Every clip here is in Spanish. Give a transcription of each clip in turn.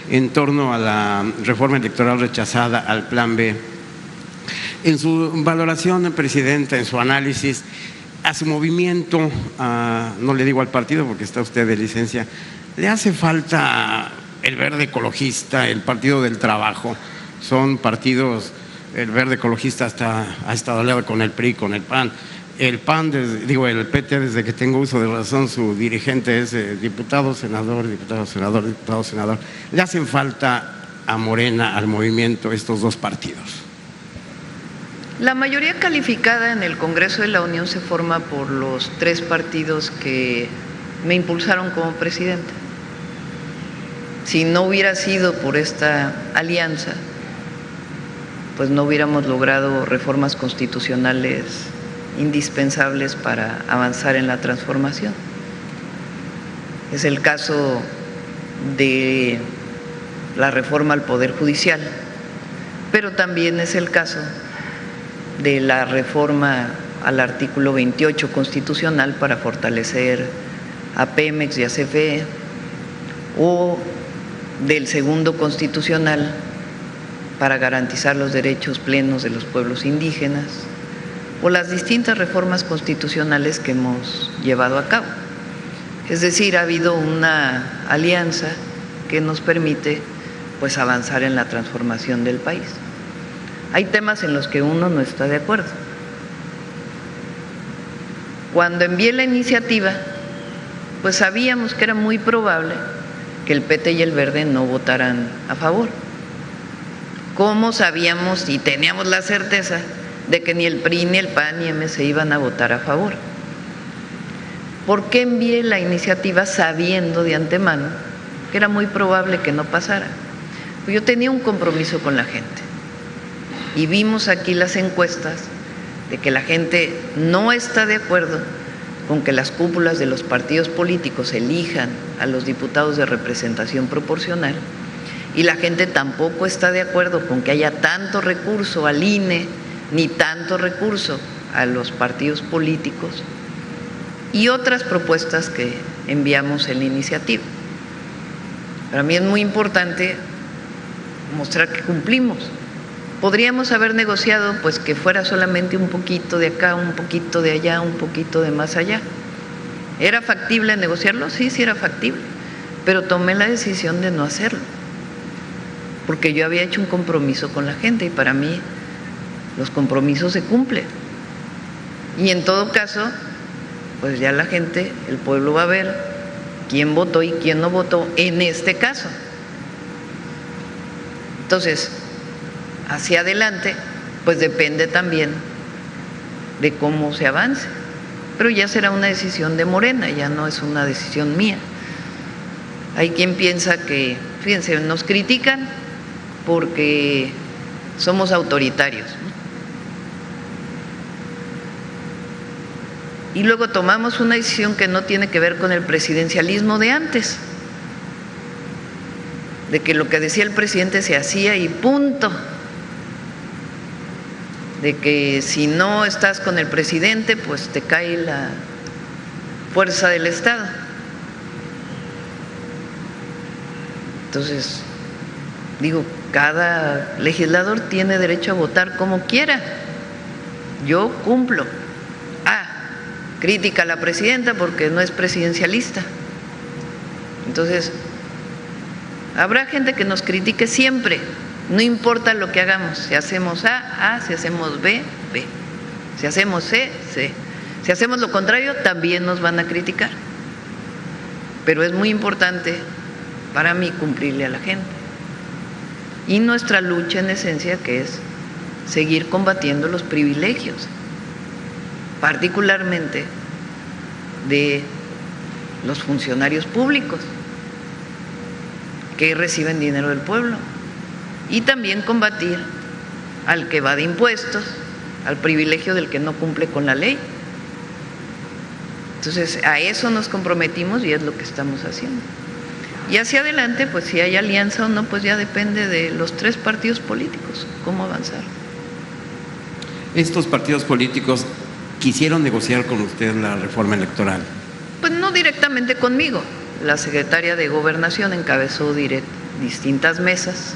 en torno a la reforma electoral rechazada, al Plan B. En su valoración, Presidenta, en su análisis, a su movimiento, no le digo al partido porque está usted de licencia, ¿le hace falta el Verde Ecologista, el Partido del Trabajo? Son partidos, el Verde Ecologista ha estado aliado con el PRI, con el PAN. El PAN, el PT, desde que tengo uso de razón, su dirigente es diputado, senador, diputado, senador, diputado, senador. ¿Le hacen falta a Morena, al movimiento, estos dos partidos? La mayoría calificada en el Congreso de la Unión se forma por los tres partidos que me impulsaron como presidenta. Si no hubiera sido por esta alianza, pues no hubiéramos logrado reformas constitucionales indispensables para avanzar en la transformación. Es el caso de la reforma al Poder Judicial, pero también es el caso de la reforma al artículo 28 constitucional para fortalecer a Pemex y a CFE, o del segundo constitucional para garantizar los derechos plenos de los pueblos indígenas, o las distintas reformas constitucionales que hemos llevado a cabo. Es decir, ha habido una alianza que nos permite pues avanzar en la transformación del país. Hay temas en los que uno no está de acuerdo. Cuando envié la iniciativa, pues sabíamos que era muy probable que el PT y el Verde no votaran a favor. ¿Cómo sabíamos y teníamos la certeza de que ni el PRI, ni el PAN, ni MC iban a votar a favor? ¿Por qué envié la iniciativa sabiendo de antemano que era muy probable que no pasara? Pues yo tenía un compromiso con la gente. Y vimos aquí las encuestas de que la gente no está de acuerdo con que las cúpulas de los partidos políticos elijan a los diputados de representación proporcional, y la gente tampoco está de acuerdo con que haya tanto recurso al INE ni tanto recurso a los partidos políticos, y otras propuestas que enviamos en la iniciativa. Para mí es muy importante mostrar que cumplimos. Podríamos haber negociado pues que fuera solamente un poquito de acá, un poquito de allá, un poquito de más allá. ¿Era factible negociarlo? Sí, sí era factible, pero tomé la decisión de no hacerlo, porque yo había hecho un compromiso con la gente y para mí los compromisos se cumplen. Y en todo caso, pues ya la gente, el pueblo va a ver quién votó y quién no votó en este caso. Entonces, hacia adelante, pues depende también de cómo se avance, pero ya será una decisión de Morena, ya no es una decisión mía. Hay quien piensa que, fíjense, nos critican porque somos autoritarios, ¿no? Y luego tomamos una decisión que no tiene que ver con el presidencialismo de antes, de que lo que decía el presidente se hacía y punto, de que si no estás con el presidente, pues te cae la fuerza del Estado. Entonces, digo, cada legislador tiene derecho a votar como quiera. Yo cumplo. Crítica a la presidenta porque no es presidencialista. Entonces, habrá gente que nos critique siempre, no importa lo que hagamos. Si hacemos A, si hacemos B, B. Si hacemos C, C. Si hacemos lo contrario, también nos van a criticar. Pero es muy importante para mí cumplirle a la gente. Y nuestra lucha en esencia, que es seguir combatiendo los privilegios, particularmente de los funcionarios públicos que reciben dinero del pueblo, y también combatir al que va de impuestos, al privilegio del que no cumple con la ley. Entonces, a eso nos comprometimos y es lo que estamos haciendo. Y hacia adelante, pues si hay alianza o no, pues ya depende de los tres partidos políticos, cómo avanzar. Estos partidos políticos quisieron negociar con usted la reforma electoral. Pues no directamente conmigo, la secretaria de Gobernación encabezó distintas mesas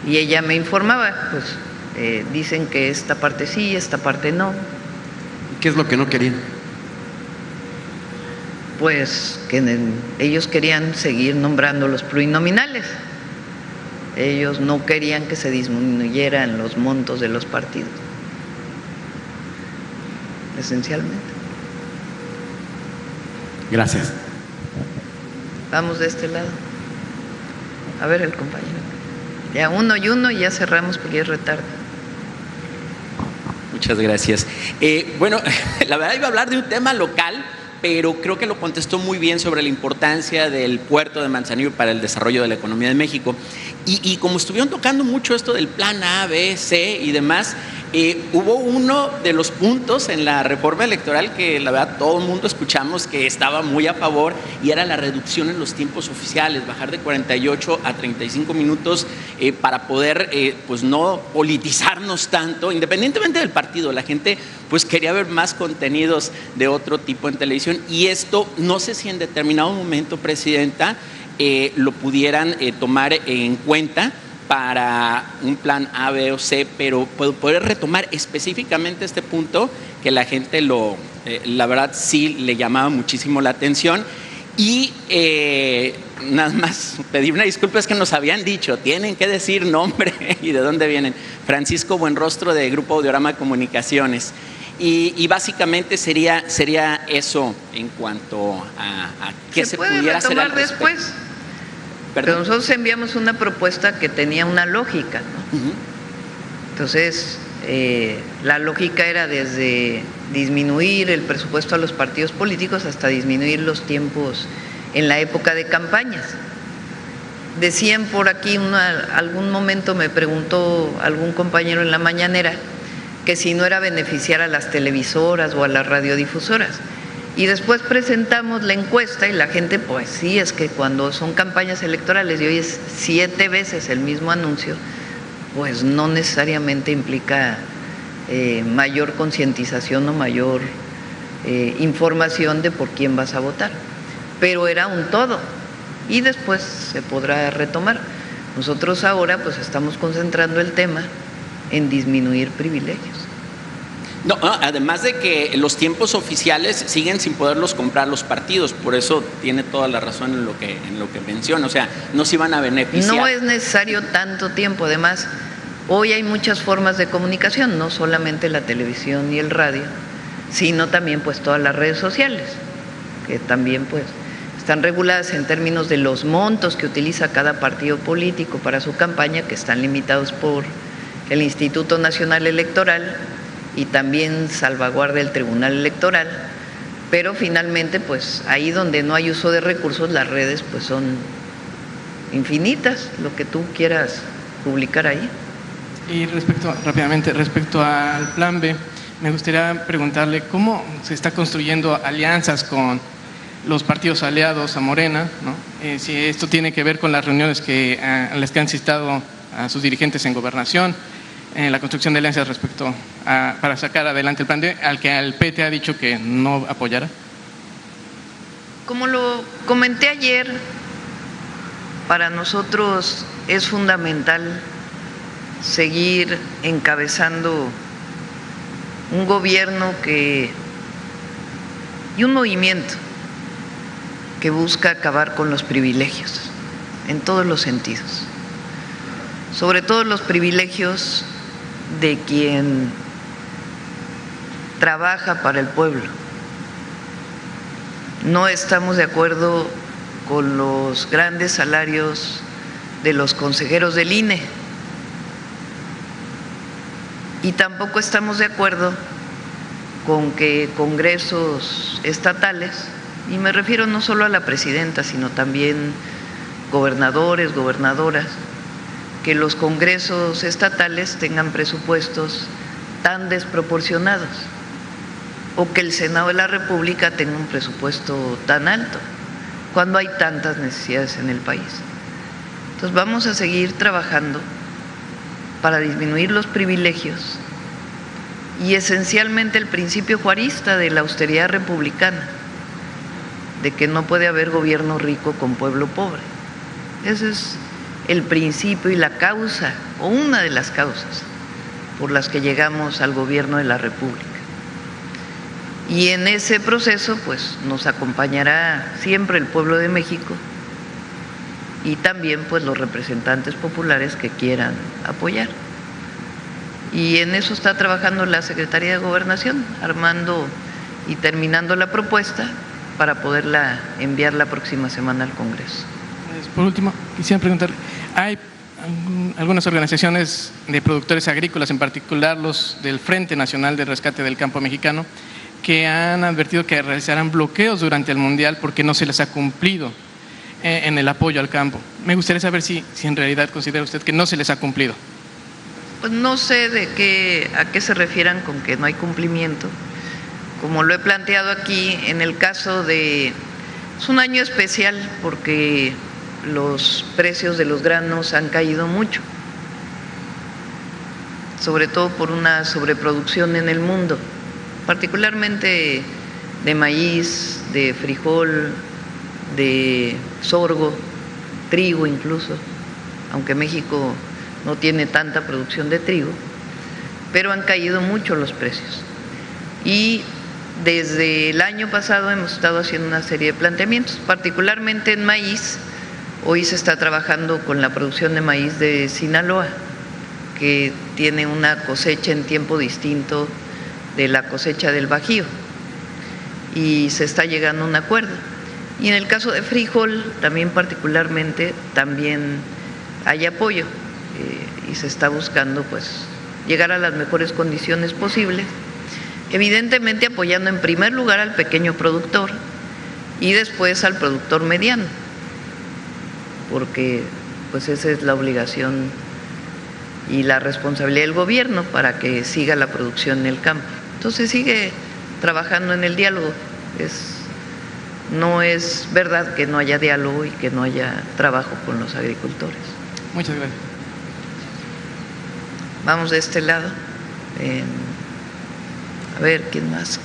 y ella me informaba, pues dicen que esta parte sí, esta parte no. ¿Qué es lo que no querían? Pues que ellos querían seguir nombrando los plurinominales. Ellos no querían que se disminuyeran los montos de los partidos, esencialmente. Gracias. Vamos de este lado. A ver el compañero. Ya uno y uno y ya cerramos porque es retardo. Muchas gracias. Bueno, la verdad iba a hablar de un tema local, pero creo que lo contestó muy bien sobre la importancia del puerto de Manzanillo para el desarrollo de la economía de México. Y como estuvieron tocando mucho esto del plan A, B, C y demás, hubo uno de los puntos en la reforma electoral que la verdad todo el mundo escuchamos que estaba muy a favor, y era la reducción en los tiempos oficiales, bajar de 48 a 35 minutos para poder pues no politizarnos tanto, independientemente del partido. La gente pues quería ver más contenidos de otro tipo en televisión, y esto no sé si en determinado momento, Presidenta, lo pudieran tomar en cuenta para un plan A, B o C, pero poder retomar específicamente este punto que la gente la verdad sí le llamaba muchísimo la atención. Y nada más pedir una disculpa, es que nos habían dicho, tienen que decir nombre y de dónde vienen. Francisco Buenrostro, de Grupo Audiorama Comunicaciones. Y básicamente sería eso en cuanto a qué se pudiera hacer al respecto. Después. Pero nosotros enviamos una propuesta que tenía una lógica, ¿no? Entonces, la lógica era desde disminuir el presupuesto a los partidos políticos hasta disminuir los tiempos en la época de campañas. Decían por aquí, algún momento me preguntó algún compañero en la mañanera que si no era beneficiar a las televisoras o a las radiodifusoras. Y después presentamos la encuesta y la gente, pues sí, es que cuando son campañas electorales y hoy es 7 veces el mismo anuncio, pues no necesariamente implica mayor concientización o mayor información de por quién vas a votar. Pero era un todo y después se podrá retomar. Nosotros ahora pues estamos concentrando el tema en disminuir privilegios. No, además de que los tiempos oficiales siguen sin poderlos comprar los partidos, por eso tiene toda la razón en lo que menciona, o sea, no se iban a beneficiar. No es necesario tanto tiempo, además, hoy hay muchas formas de comunicación, no solamente la televisión y el radio, sino también pues todas las redes sociales, que también pues están reguladas en términos de los montos que utiliza cada partido político para su campaña, que están limitados por el Instituto Nacional Electoral y también salvaguarda el Tribunal Electoral, pero finalmente pues ahí donde no hay uso de recursos, las redes pues son infinitas, lo que tú quieras publicar ahí. Y rápidamente, respecto al plan B, me gustaría preguntarle cómo se está construyendo alianzas con los partidos aliados a Morena, ¿no? Si esto tiene que ver con las reuniones a las que han citado a sus dirigentes en Gobernación, la construcción de alianzas respecto para sacar adelante el plan D, al que el PT ha dicho que no apoyará. Como lo comenté ayer, para nosotros es fundamental seguir encabezando un gobierno y un movimiento que busca acabar con los privilegios en todos los sentidos, sobre todo los privilegios de quien trabaja para el pueblo. No estamos de acuerdo con los grandes salarios de los consejeros del INE y tampoco estamos de acuerdo con que congresos estatales, y me refiero no solo a la presidenta, sino también gobernadores, gobernadoras, que los congresos estatales tengan presupuestos tan desproporcionados, o que el Senado de la República tenga un presupuesto tan alto, cuando hay tantas necesidades en el país. Entonces vamos a seguir trabajando para disminuir los privilegios y esencialmente el principio juarista de la austeridad republicana, de que no puede haber gobierno rico con pueblo pobre. Ese es el principio y la causa, o una de las causas por las que llegamos al gobierno de la República. Y en ese proceso, pues, nos acompañará siempre el pueblo de México y también, pues, los representantes populares que quieran apoyar. Y en eso está trabajando la Secretaría de Gobernación, armando y terminando la propuesta para poderla enviar la próxima semana al Congreso. Por último, quisiera preguntarle, hay algunas organizaciones de productores agrícolas, en particular los del Frente Nacional de Rescate del Campo Mexicano, que han advertido que realizarán bloqueos durante el Mundial porque no se les ha cumplido en el apoyo al campo. Me gustaría saber si en realidad considera usted que no se les ha cumplido. Pues no sé a qué se refieran con que no hay cumplimiento. Como lo he planteado aquí, en el caso de… Es un año especial porque los precios de los granos han caído mucho, sobre todo por una sobreproducción en el mundo, particularmente de maíz, de frijol, de sorgo, trigo incluso, aunque México no tiene tanta producción de trigo, pero han caído mucho los precios. Y desde el año pasado hemos estado haciendo una serie de planteamientos, particularmente en maíz. Hoy se está trabajando con la producción de maíz de Sinaloa, que tiene una cosecha en tiempo distinto de la cosecha del Bajío, y se está llegando a un acuerdo. Y en el caso de frijol, también particularmente, también hay apoyo y se está buscando, pues, llegar a las mejores condiciones posibles, evidentemente apoyando en primer lugar al pequeño productor y después al productor mediano, porque pues esa es la obligación y la responsabilidad del gobierno para que siga la producción en el campo. Entonces sigue trabajando en el diálogo. No es verdad que no haya diálogo y que no haya trabajo con los agricultores. Muchas gracias. Vamos de este lado. A ver, ¿quién más?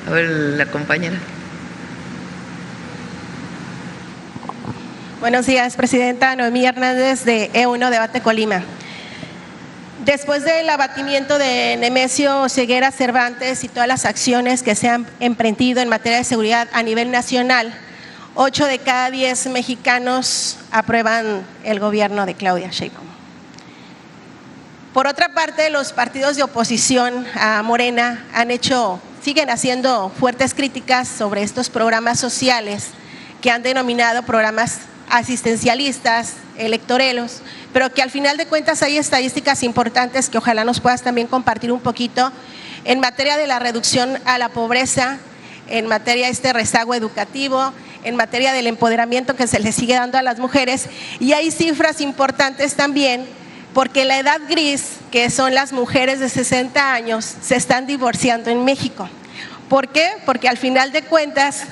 A ver, la compañera. Buenos días, presidenta. Noemí Hernández, de E1 Debate Colima. Después del abatimiento de Nemesio Ceguera Cervantes y todas las acciones que se han emprendido en materia de seguridad a nivel nacional, 8 de cada 10 mexicanos aprueban el gobierno de Claudia Sheinbaum. Por otra parte, los partidos de oposición a Morena siguen haciendo fuertes críticas sobre estos programas sociales que han denominado programas asistencialistas, electoreros, pero que al final de cuentas hay estadísticas importantes que ojalá nos puedas también compartir un poquito en materia de la reducción a la pobreza, en materia de este rezago educativo, en materia del empoderamiento que se le sigue dando a las mujeres, y hay cifras importantes también porque la edad gris, que son las mujeres de 60 años, se están divorciando en México. ¿Por qué? Porque al final de cuentas,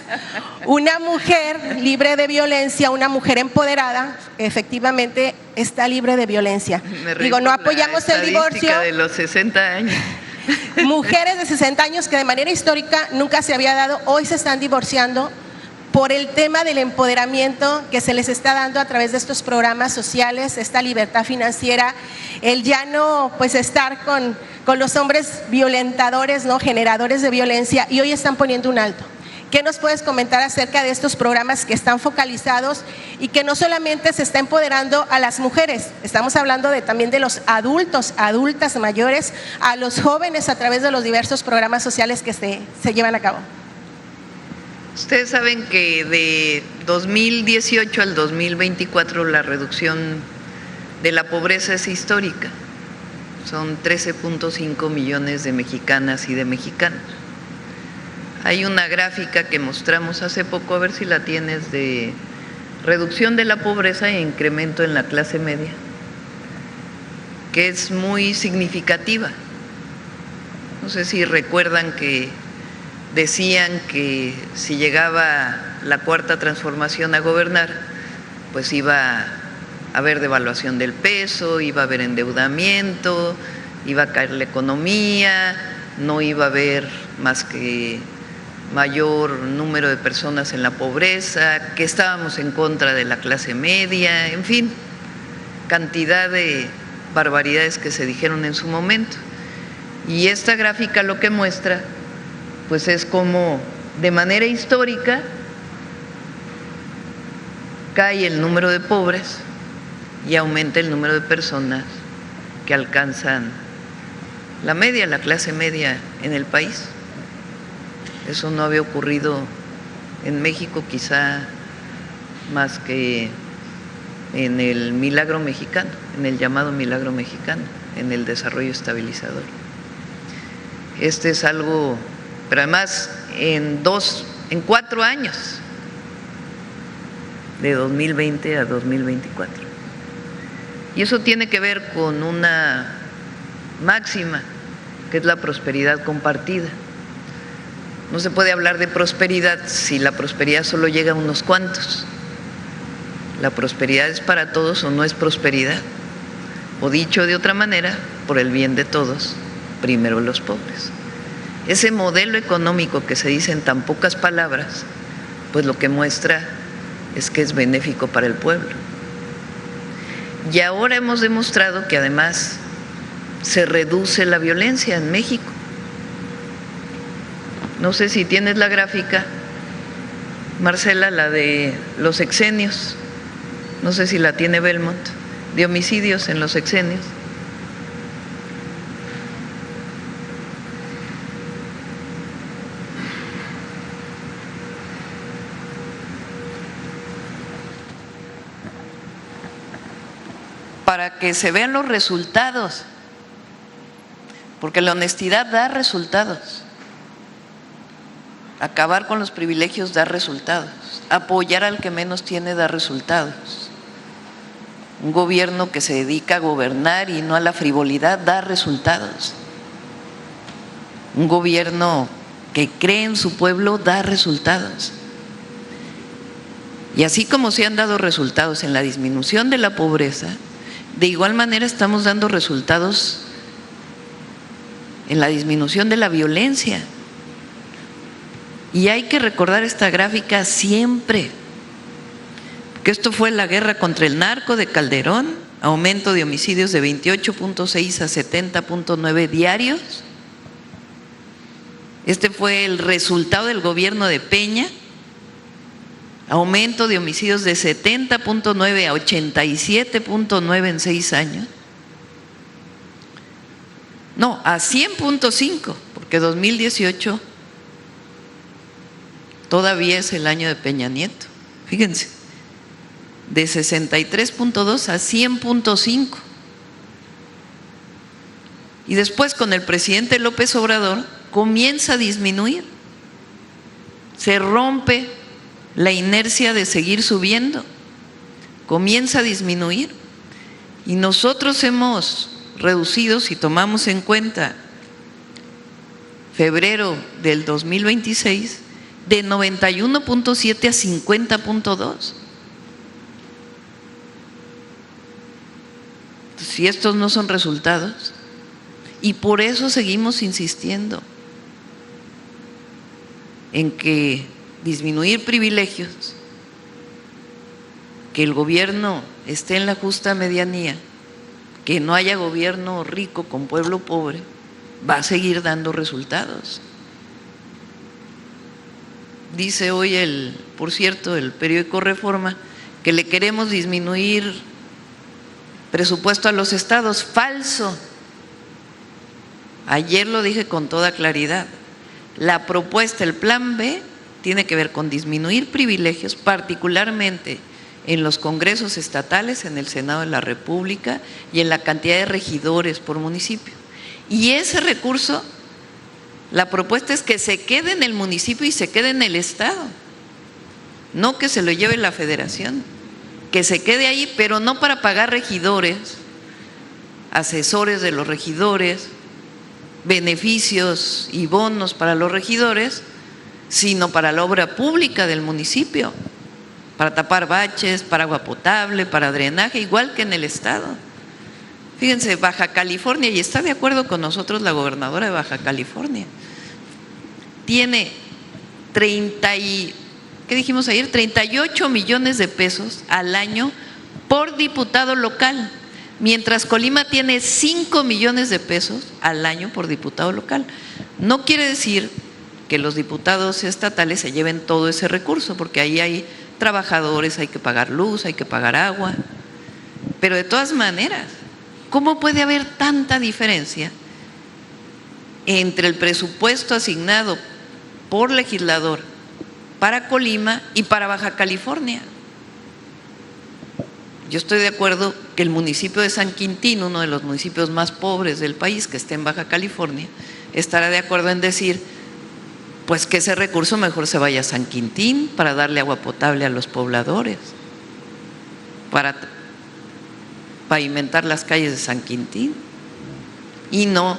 una mujer libre de violencia, una mujer empoderada, efectivamente está libre de violencia. Digo, no apoyamos el divorcio. De los 60 años. Mujeres de 60 años que de manera histórica nunca se había dado, hoy se están divorciando por el tema del empoderamiento que se les está dando a través de estos programas sociales, esta libertad financiera, el ya no pues estar con los hombres violentadores, ¿no?, generadores de violencia, y hoy están poniendo un alto. ¿Qué nos puedes comentar acerca de estos programas que están focalizados y que no solamente se está empoderando a las mujeres, estamos hablando también de los adultos, adultas mayores, a los jóvenes a través de los diversos programas sociales que se llevan a cabo? Ustedes saben que de 2018 al 2024 la reducción de la pobreza es histórica. Son 13.5 millones de mexicanas y de mexicanos. Hay una gráfica que mostramos hace poco, a ver si la tienes, de reducción de la pobreza e incremento en la clase media, que es muy significativa. No sé si recuerdan que decían que si llegaba la Cuarta Transformación a gobernar, pues iba a haber devaluación del peso, iba a haber endeudamiento, iba a caer la economía, no iba a haber más que mayor número de personas en la pobreza, que estábamos en contra de la clase media, en fin, cantidad de barbaridades que se dijeron en su momento. Y esta gráfica lo que muestra, pues es como de manera histórica cae el número de pobres y aumenta el número de personas que alcanzan la media, la clase media en el país. Eso no había ocurrido en México quizá más que en el milagro mexicano, en el llamado milagro mexicano, en el desarrollo estabilizador. Este es algo, pero además en 4 años, de 2020 a 2024. Y eso tiene que ver con una máxima, que es la prosperidad compartida. No se puede hablar de prosperidad si la prosperidad solo llega a unos cuantos. La prosperidad es para todos o no es prosperidad. O dicho de otra manera, por el bien de todos, primero los pobres. Ese modelo económico que se dice en tan pocas palabras, pues lo que muestra es que es benéfico para el pueblo. Y ahora hemos demostrado que además se reduce la violencia en México. No sé si tienes la gráfica, Marcela, la de los sexenios, no sé si la tiene Belmont, de homicidios en los sexenios. Para que se vean los resultados, porque la honestidad da resultados. Acabar con los privilegios da resultados. Apoyar al que menos tiene da resultados. Un gobierno que se dedica a gobernar y no a la frivolidad da resultados. Un gobierno que cree en su pueblo da resultados. Y así como se han dado resultados en la disminución de la pobreza, de igual manera estamos dando resultados en la disminución de la violencia. Y hay que recordar esta gráfica siempre, que esto fue la guerra contra el narco de Calderón, aumento de homicidios de 28.6 a 70.9 diarios. Este fue el resultado del gobierno de Peña, aumento de homicidios de 70.9 a 87.9 en 6 años. No, a 100.5, porque 2018 todavía es el año de Peña Nieto. Fíjense, de 63.2 a 100.5. Y después con el presidente López Obrador comienza a disminuir. Se rompe la inercia de seguir subiendo, comienza a disminuir. Y nosotros hemos reducido, si tomamos en cuenta febrero del 2026, de 91.7 a 50.2. Si estos no son resultados, y por eso seguimos insistiendo en que disminuir privilegios, que el gobierno esté en la justa medianía, que no haya gobierno rico con pueblo pobre, va a seguir dando resultados. Dice hoy por cierto, el periódico Reforma, que le queremos disminuir presupuesto a los estados. Falso. Ayer lo dije con toda claridad. La propuesta, el plan B, tiene que ver con disminuir privilegios, particularmente en los congresos estatales, en el Senado de la República y en la cantidad de regidores por municipio. Y ese recurso, la propuesta es que se quede en el municipio y se quede en el estado, no que se lo lleve la federación, que se quede ahí, pero no para pagar regidores, asesores de los regidores, beneficios y bonos para los regidores, sino para la obra pública del municipio, para tapar baches, para agua potable, para drenaje, igual que en el estado. Fíjense, Baja California, y está de acuerdo con nosotros la gobernadora de Baja California, tiene ¿qué dijimos ayer? 38 millones de pesos al año por diputado local, mientras Colima tiene 5 millones de pesos al año por diputado local. No quiere decir que los diputados estatales se lleven todo ese recurso, porque ahí hay trabajadores, hay que pagar luz, hay que pagar agua, pero de todas maneras, ¿cómo puede haber tanta diferencia entre el presupuesto asignado por legislador para Colima y para Baja California? Yo estoy de acuerdo que el municipio de San Quintín, uno de los municipios más pobres del país que está en Baja California, estará de acuerdo en decir, pues que ese recurso mejor se vaya a San Quintín para darle agua potable a los pobladores, para pavimentar las calles de San Quintín, y no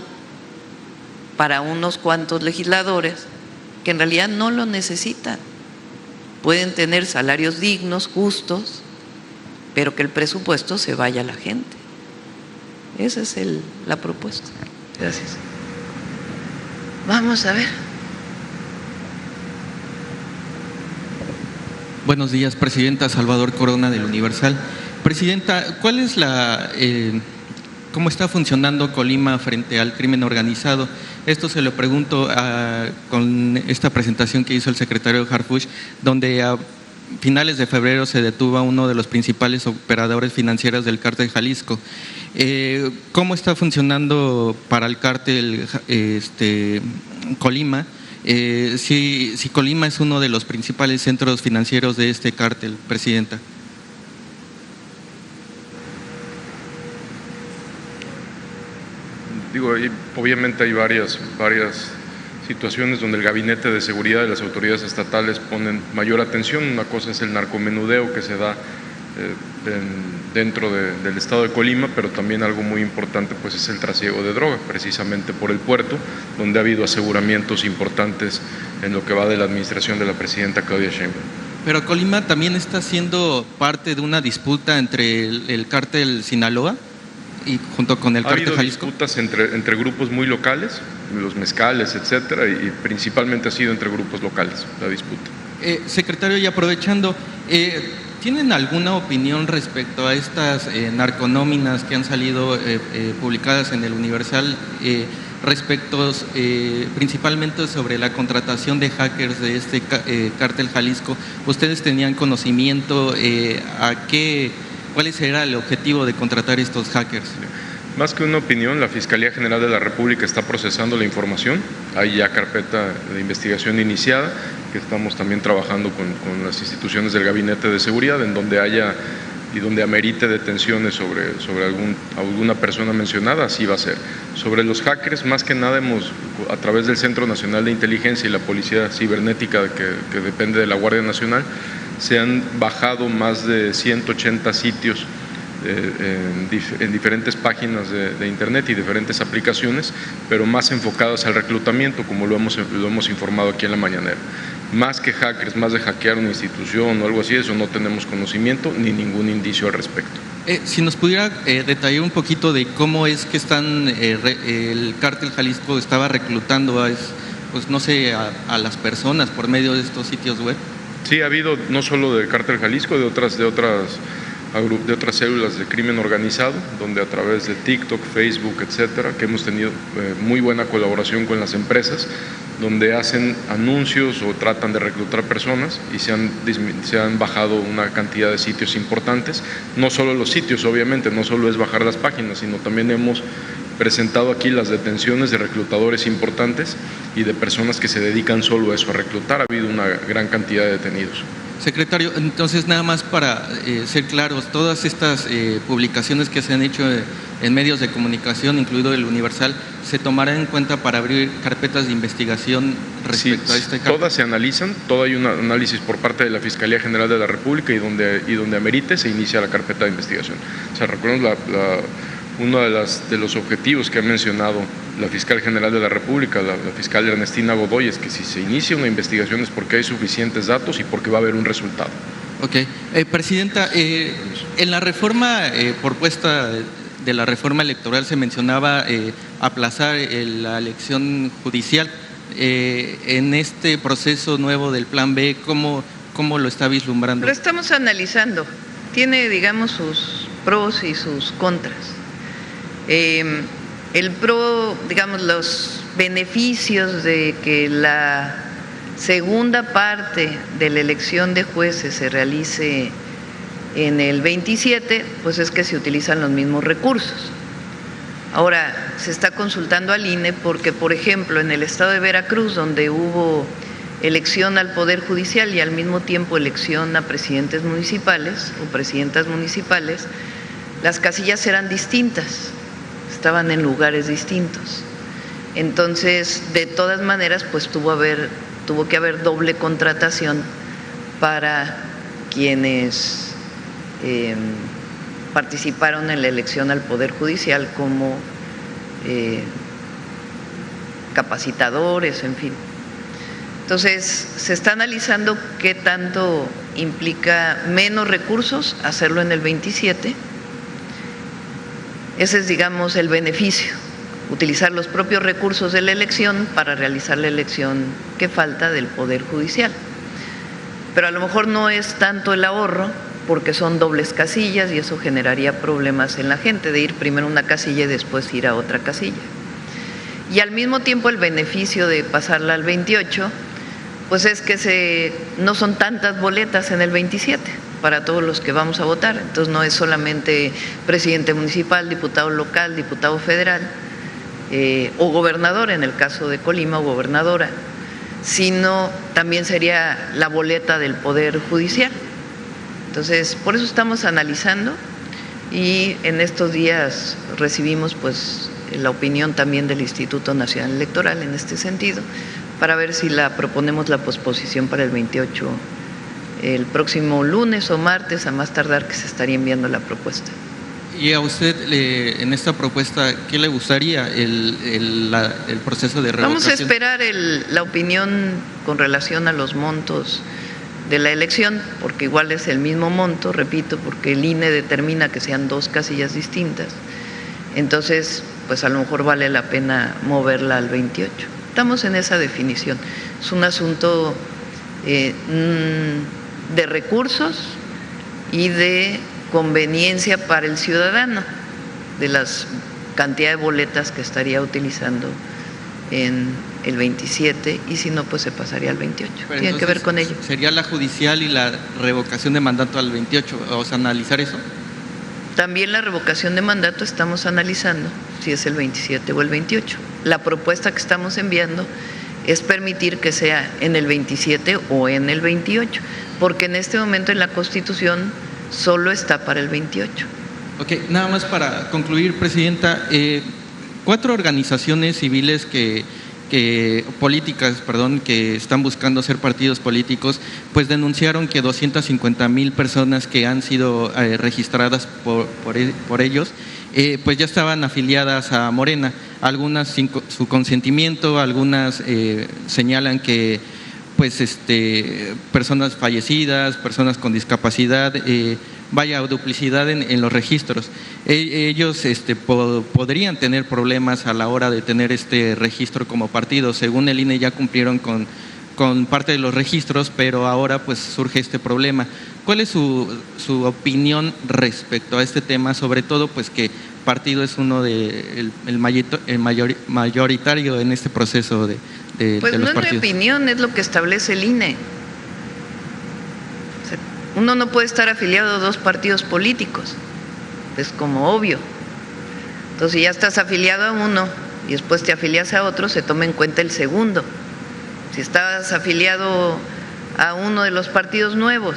para unos cuantos legisladores que en realidad no lo necesitan. Pueden tener salarios dignos, justos, pero que el presupuesto se vaya a la gente. Esa es la propuesta. Gracias. Vamos a ver. Buenos días, Presidenta. Salvador Corona, del Universal. Presidenta, ¿cuál es cómo está funcionando Colima frente al crimen organizado? Esto se lo pregunto con esta presentación que hizo el secretario Harfuch, donde a finales de febrero se detuvo a uno de los principales operadores financieros del cártel Jalisco. ¿Cómo está funcionando para el cártel Colima? Si Colima es uno de los principales centros financieros de este cártel, Presidenta. Digo, obviamente hay varias situaciones donde el Gabinete de Seguridad de las autoridades estatales ponen mayor atención. Una cosa es el narcomenudeo que se da dentro del estado de Colima, pero también algo muy importante pues es el trasiego de droga, precisamente por el puerto, donde ha habido aseguramientos importantes en lo que va de la administración de la presidenta Claudia Sheinbaum. Pero Colima también está siendo parte de una disputa entre el cártel Sinaloa y junto con el cártel Jalisco. Ha habido disputas entre grupos muy locales, los mezcales, etcétera, y principalmente ha sido entre grupos locales la disputa. Secretario, y aprovechando, ¿tienen alguna opinión respecto a estas narconóminas que han salido publicadas en el Universal respecto principalmente sobre la contratación de hackers de este cártel Jalisco? ¿Ustedes tenían conocimiento cuál era el objetivo de contratar estos hackers? Más que una opinión, la Fiscalía General de la República está procesando la información. Hay ya carpeta de investigación iniciada, que estamos también trabajando con las instituciones del Gabinete de Seguridad, en donde haya y donde amerite detenciones sobre alguna persona mencionada, así va a ser. Sobre los hackers, más que nada a través del Centro Nacional de Inteligencia y la Policía Cibernética, que depende de la Guardia Nacional, se han bajado más de 180 sitios en diferentes páginas de internet y diferentes aplicaciones, pero más enfocadas al reclutamiento, como lo hemos informado aquí en la mañanera. Más que hackers, más de hackear una institución o algo así, eso no tenemos conocimiento ni ningún indicio al respecto. Si nos pudiera detallar un poquito de cómo es que el cártel Jalisco estaba reclutando a las personas por medio de estos sitios web. Sí, ha habido no solo del cártel Jalisco, de otras células de crimen organizado, donde a través de TikTok, Facebook, etcétera, que hemos tenido muy buena colaboración con las empresas, donde hacen anuncios o tratan de reclutar personas y se han bajado una cantidad de sitios importantes. No solo los sitios, obviamente, no solo es bajar las páginas, sino también hemos presentado aquí las detenciones de reclutadores importantes y de personas que se dedican solo a eso, a reclutar. Ha habido una gran cantidad de detenidos. Secretario, entonces nada más para ser claros, todas estas publicaciones que se han hecho en medios de comunicación, incluido el Universal, ¿se tomarán en cuenta para abrir carpetas de investigación respecto a este caso? Todas se analizan, todo hay un análisis por parte de la Fiscalía General de la República y donde amerite se inicia la carpeta de investigación. O sea, recuerden uno de los objetivos que ha mencionado la Fiscal General de la República, la fiscal Ernestina Godoy, es que si se inicia una investigación es porque hay suficientes datos y porque va a haber un resultado. Ok. Presidenta, en la reforma propuesta de la reforma electoral se mencionaba aplazar la elección judicial. En este proceso nuevo del Plan B, ¿cómo lo está vislumbrando? Lo estamos analizando. Tiene, digamos, sus pros y sus contras. El pro, digamos, los beneficios de que la segunda parte de la elección de jueces se realice en el 27, pues es que se utilizan los mismos recursos. Ahora, se está consultando al INE porque, por ejemplo, en el estado de Veracruz, donde hubo elección al Poder Judicial y al mismo tiempo elección a presidentes municipales o presidentas municipales, las casillas eran distintas, estaban en lugares distintos. Entonces, de todas maneras, pues tuvo que haber doble contratación para quienes participaron en la elección al Poder Judicial como capacitadores, en fin. Entonces, se está analizando qué tanto implica menos recursos hacerlo en el 27. Ese es, digamos, el beneficio, utilizar los propios recursos de la elección para realizar la elección que falta del Poder Judicial. Pero a lo mejor no es tanto el ahorro, porque son dobles casillas y eso generaría problemas en la gente, de ir primero a una casilla y después ir a otra casilla. Y al mismo tiempo el beneficio de pasarla al 28, pues es que no son tantas boletas en el 27 para todos los que vamos a votar. Entonces no es solamente presidente municipal, diputado local, diputado federal o gobernador, en el caso de Colima, o gobernadora, sino también sería la boleta del Poder Judicial. Entonces, por eso estamos analizando y en estos días recibimos pues la opinión también del Instituto Nacional Electoral en este sentido, para ver si proponemos la posposición para el 28, el próximo lunes o martes, a más tardar, que se estaría enviando la propuesta. ¿Y a usted en esta propuesta qué le gustaría el proceso de revocación? Vamos a esperar la opinión con relación a los montos de la elección, porque igual es el mismo monto, repito, porque el INE determina que sean dos casillas distintas. Entonces, pues a lo mejor vale la pena moverla al 28. Estamos en esa definición. Es un asunto de recursos y de conveniencia para el ciudadano, de las cantidad de boletas que estaría utilizando en el 27, y si no, pues se pasaría al 28. Pero tiene que ver con ello. ¿Sería la judicial y la revocación de mandato al 28? ¿O sea, analizar eso? También la revocación de mandato estamos analizando si es el 27 o el 28. La propuesta que estamos enviando es permitir que sea en el 27 o en el 28, porque en este momento en la Constitución solo está para el 28. Ok, nada más para concluir, Presidenta, 4 organizaciones civiles políticas, que están buscando ser partidos políticos, pues denunciaron que 250,000 personas que han sido registradas por ellos, pues ya estaban afiliadas a Morena, algunas sin su consentimiento, algunas señalan que pues personas fallecidas, personas con discapacidad, vaya duplicidad en los registros. Ellos podrían tener problemas a la hora de tener este registro como partido. Según el INE ya cumplieron con parte de los registros, pero ahora pues surge este problema. ¿Cuál es su opinión respecto a este tema? Sobre todo pues que partido es uno de el mayoritario en este proceso de pues de no los es mi partidos. opinión, es lo que establece el INE. O sea, uno no puede estar afiliado a 2 partidos políticos, es como obvio. Entonces, si ya estás afiliado a uno y después te afilias a otro, se toma en cuenta el segundo. Si estás afiliado a uno de los partidos nuevos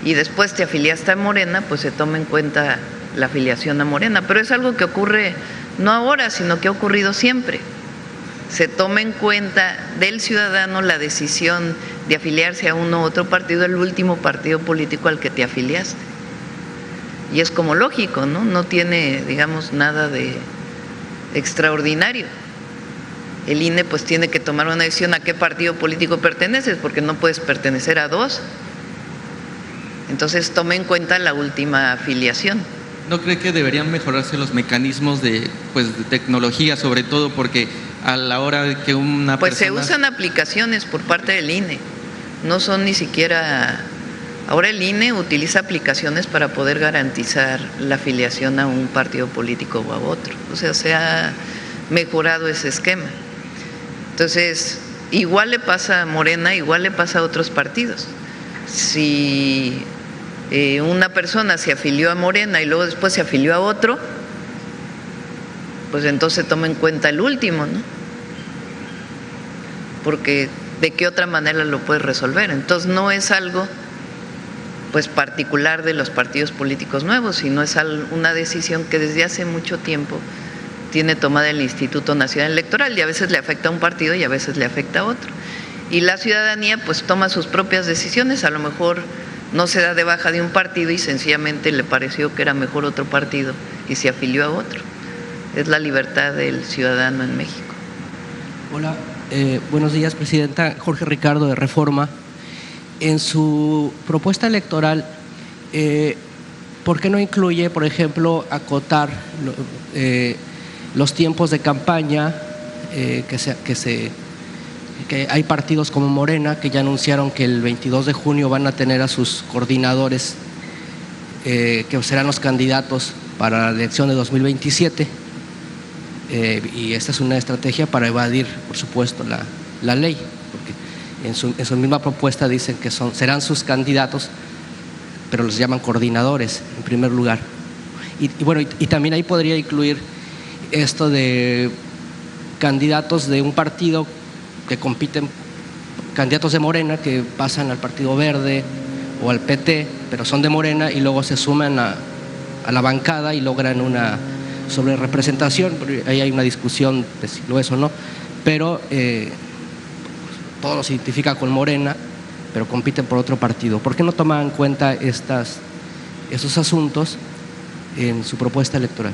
y después te afiliaste a Morena, pues se toma en cuenta la afiliación a Morena. Pero es algo que ocurre no ahora, sino que ha ocurrido siempre. Se toma en cuenta del ciudadano la decisión de afiliarse a uno u otro partido, el último partido político al que te afiliaste. Y es como lógico, ¿no? No tiene, digamos, nada de extraordinario. El INE pues tiene que tomar una decisión a qué partido político perteneces, porque no puedes pertenecer a 2. Entonces toma en cuenta la última afiliación. ¿No cree que deberían mejorarse los mecanismos de tecnología, sobre todo porque a la hora de que una Pues persona… se usan aplicaciones por parte del INE, no son ni siquiera… Ahora el INE utiliza aplicaciones para poder garantizar la afiliación a un partido político o a otro. O sea, se ha mejorado ese esquema. Entonces, igual le pasa a Morena, igual le pasa a otros partidos. Si una persona se afilió a Morena y luego después se afilió a otro, pues entonces toma en cuenta el último, ¿no? Porque ¿de qué otra manera lo puedes resolver? Entonces no es algo pues particular de los partidos políticos nuevos, sino es una decisión que desde hace mucho tiempo tiene tomada el Instituto Nacional Electoral, y a veces le afecta a un partido y a veces le afecta a otro. Y la ciudadanía pues toma sus propias decisiones, a lo mejor no se da de baja de un partido y sencillamente le pareció que era mejor otro partido y se afilió a otro. Es la libertad del ciudadano en México. Hola, buenos días, Presidenta. Jorge Ricardo, de Reforma. En su propuesta electoral, ¿por qué no incluye, por ejemplo, acotar los tiempos de campaña? Que hay partidos como Morena que ya anunciaron que el 22 de junio van a tener a sus coordinadores, que serán los candidatos para la elección de 2027, y esta es una estrategia para evadir, por supuesto, la ley, porque en su misma propuesta dicen que serán sus candidatos, pero los llaman coordinadores en primer lugar. Y también ahí podría incluir esto de candidatos de un partido que compiten, candidatos de Morena que pasan al Partido Verde o al PT, pero son de Morena y luego se suman a la bancada y logran una sobrerepresentación. Ahí hay una discusión de si lo es o no, pero todo lo se identifica con Morena, pero compiten por otro partido. ¿Por qué no toman en cuenta esos asuntos en su propuesta electoral?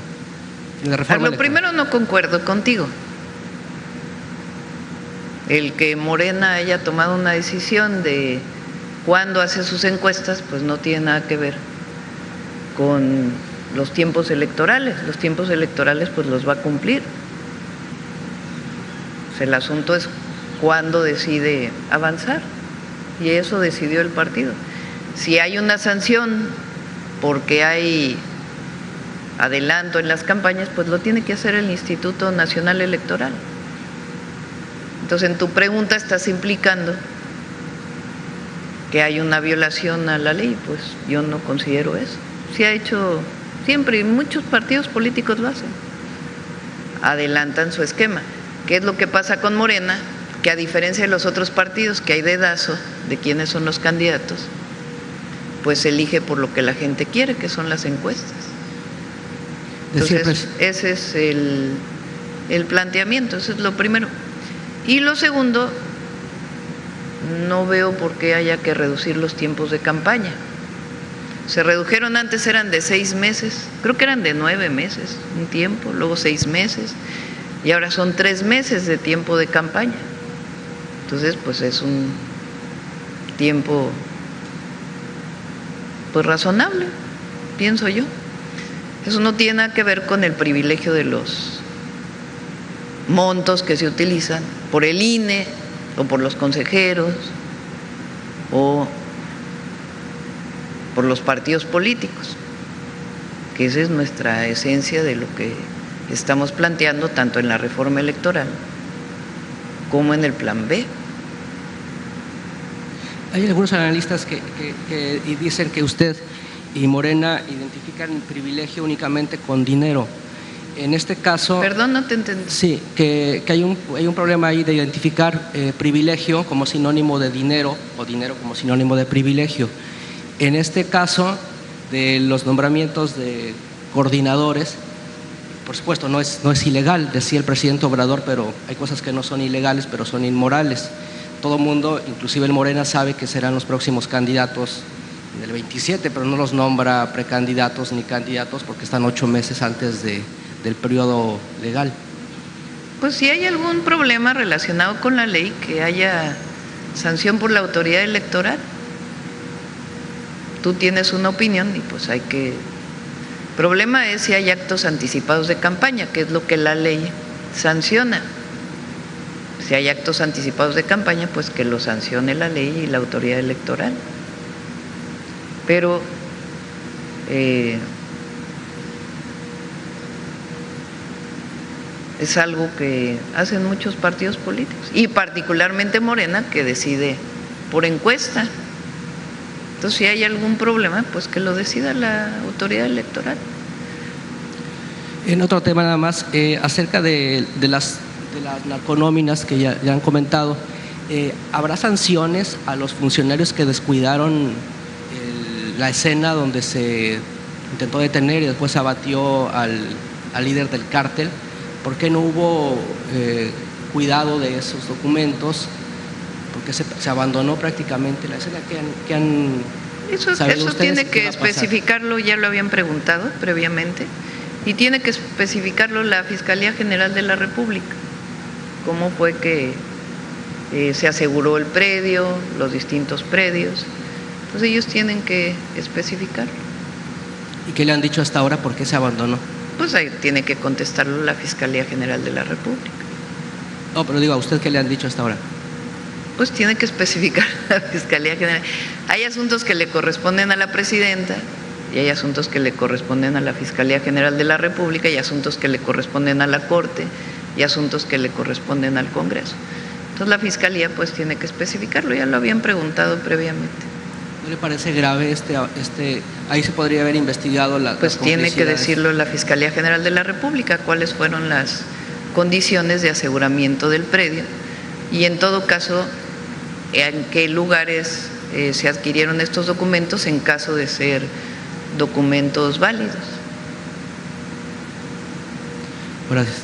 Lo primero, no concuerdo contigo. El que Morena haya tomado una decisión de cuándo hace sus encuestas, pues no tiene nada que ver con los tiempos electorales. Los tiempos electorales pues los va a cumplir. O sea, el asunto es cuándo decide avanzar, y eso decidió el partido. Si hay una sanción porque hay adelanto en las campañas, pues lo tiene que hacer el Instituto Nacional Electoral. Entonces, en tu pregunta estás implicando que hay una violación a la ley. Pues yo no considero eso. Se ha hecho siempre, y muchos partidos políticos lo hacen. Adelantan su esquema. ¿Qué es lo que pasa con Morena? Que a diferencia de los otros partidos, que hay dedazo de quiénes son los candidatos, pues se elige por lo que la gente quiere, que son las encuestas. Entonces, ese es el planteamiento, eso es lo primero. Y lo segundo, no veo por qué haya que reducir los tiempos de campaña. Se redujeron, antes eran de 6 meses, creo que eran de 9 meses un tiempo, luego 6 meses, y ahora son 3 meses de tiempo de campaña. Entonces, pues es un tiempo pues razonable, pienso yo. Eso no tiene nada que ver con el privilegio de los montos que se utilizan por el INE o por los consejeros o por los partidos políticos, que esa es nuestra esencia de lo que estamos planteando tanto en la reforma electoral como en el Plan B. Hay algunos analistas que dicen que usted y Morena identifican el privilegio únicamente con dinero. En este caso… Perdón, no te entendí. Sí, que hay un problema ahí de identificar privilegio como sinónimo de dinero o dinero como sinónimo de privilegio. En este caso, de los nombramientos de coordinadores, por supuesto, no es ilegal, decía el presidente Obrador, pero hay cosas que no son ilegales, pero son inmorales. Todo mundo, inclusive el Morena, sabe que serán los próximos candidatos del 27, pero no los nombra precandidatos ni candidatos porque están 8 meses antes del periodo legal. Pues si hay algún problema relacionado con la ley, que haya sanción por la autoridad electoral. Tú tienes una opinión y pues hay que… El problema es si hay actos anticipados de campaña, que es lo que la ley sanciona. Si hay actos anticipados de campaña, pues que lo sancione la ley y la autoridad electoral. Pero es algo que hacen muchos partidos políticos, y particularmente Morena, que decide por encuesta. Entonces, si hay algún problema, pues que lo decida la autoridad electoral. En otro tema nada más, acerca de las narconóminas que ya han comentado, ¿habrá sanciones a los funcionarios que descuidaron la escena donde se intentó detener y después se abatió al líder del cártel? ¿Por qué no hubo cuidado de esos documentos? Porque se abandonó prácticamente la escena. Eso tiene que especificarlo, ya lo habían preguntado previamente, y tiene que especificarlo la Fiscalía General de la República. Cómo fue que se aseguró el predio, los distintos predios. Entonces ellos tienen que especificarlo. ¿Y qué le han dicho hasta ahora? ¿Por qué se abandonó? Pues ahí tiene que contestarlo la Fiscalía General de la República. No, pero digo, ¿a usted qué le han dicho hasta ahora? Pues tiene que especificar la Fiscalía General. Hay asuntos que le corresponden a la presidenta y hay asuntos que le corresponden a la Fiscalía General de la República y asuntos que le corresponden a la Corte y asuntos que le corresponden al Congreso. Entonces la Fiscalía pues tiene que especificarlo, ya lo habían preguntado previamente. ¿No le parece grave ahí se podría haber investigado pues tiene que decirlo la Fiscalía General de la República, cuáles fueron las condiciones de aseguramiento del predio y en todo caso en qué lugares se adquirieron estos documentos en caso de ser documentos válidos. Gracias.